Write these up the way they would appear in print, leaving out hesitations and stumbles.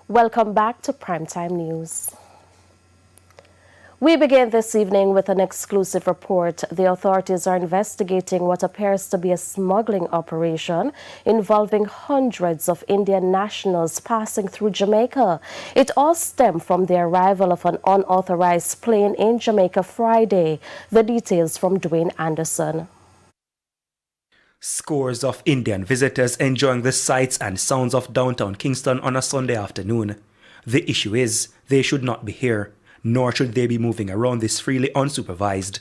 Welcome back to Primetime News. We begin this evening with an exclusive report. The authorities are investigating what appears to be a smuggling operation involving hundreds of Indian nationals passing through Jamaica. It all stemmed from the arrival of an unauthorized plane in Jamaica Friday. The details from Dwayne Anderson. Scores of Indian visitors enjoying the sights and sounds of downtown Kingston on a Sunday afternoon. The issue is, they should not be here, nor should they be moving around this freely unsupervised.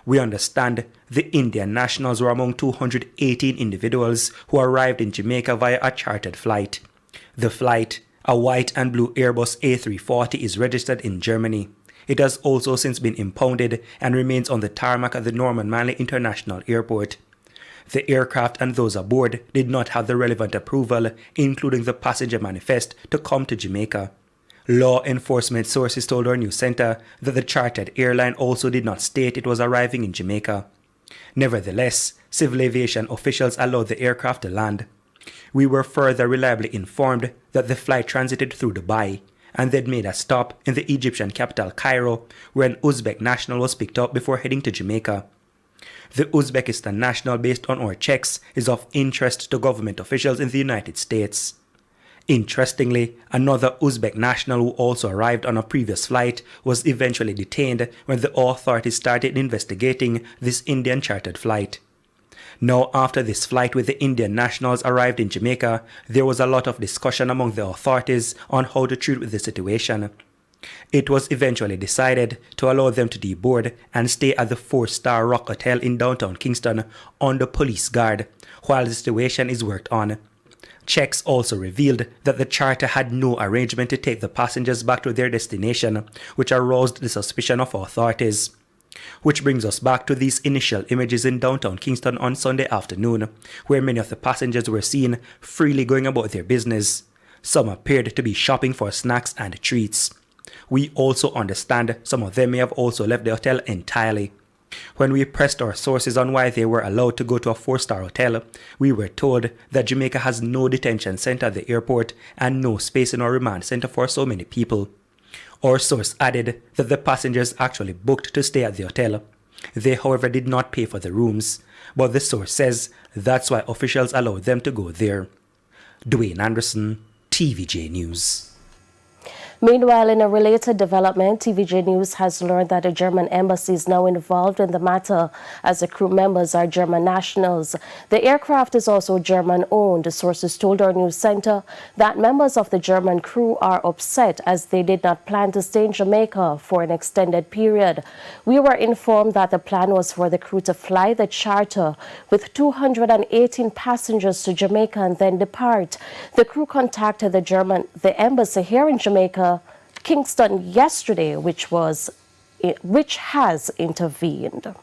We understand the Indian nationals were among 218 individuals who arrived in Jamaica via a chartered flight. The flight, a white and blue Airbus A340, is registered in Germany. It has also since been impounded and remains on the tarmac at the Norman Manley International Airport. The aircraft and those aboard did not have the relevant approval, including the passenger manifest, to come to Jamaica. Law enforcement sources told our news center that the chartered airline also did not state it was arriving in Jamaica. Nevertheless, civil aviation officials allowed the aircraft to land. We were further reliably informed that the flight transited through Dubai, and they'd made a stop in the Egyptian capital Cairo, where an Uzbek national was picked up before heading to Jamaica. The Uzbekistan national, based on our checks, is of interest to government officials in the United States. Interestingly, another Uzbek national who also arrived on a previous flight was eventually detained when the authorities started investigating this Indian chartered flight. Now, after this flight with the Indian nationals arrived in Jamaica, there was a lot of discussion among the authorities on how to treat with the situation. It was eventually decided to allow them to deboard and stay at the 4-star Rock Hotel in downtown Kingston under police guard while the situation is worked on. Checks also revealed that the charter had no arrangement to take the passengers back to their destination, which aroused the suspicion of authorities. Which brings us back to these initial images in downtown Kingston on Sunday afternoon, where many of the passengers were seen freely going about their business. Some appeared to be shopping for snacks and treats. We also understand some of them may have also left the hotel entirely. When we pressed our sources on why they were allowed to go to a 4-star hotel, we were told that Jamaica has no detention center at the airport and no space in our remand center for so many people. Our source added that the passengers actually booked to stay at the hotel. They, however, did not pay for the rooms, but the source says that's why officials allowed them to go there. Dwayne Anderson, TVJ News. Meanwhile, in a related development, TVJ News has learned that the German embassy is now involved in the matter, as the crew members are German nationals. The aircraft is also German-owned. The sources told our news center that members of the German crew are upset as they did not plan to stay in Jamaica for an extended period. We were informed that the plan was for the crew to fly the charter with 218 passengers to Jamaica and then depart. The crew contacted the embassy here in Jamaica, Kingston, yesterday, which has intervened.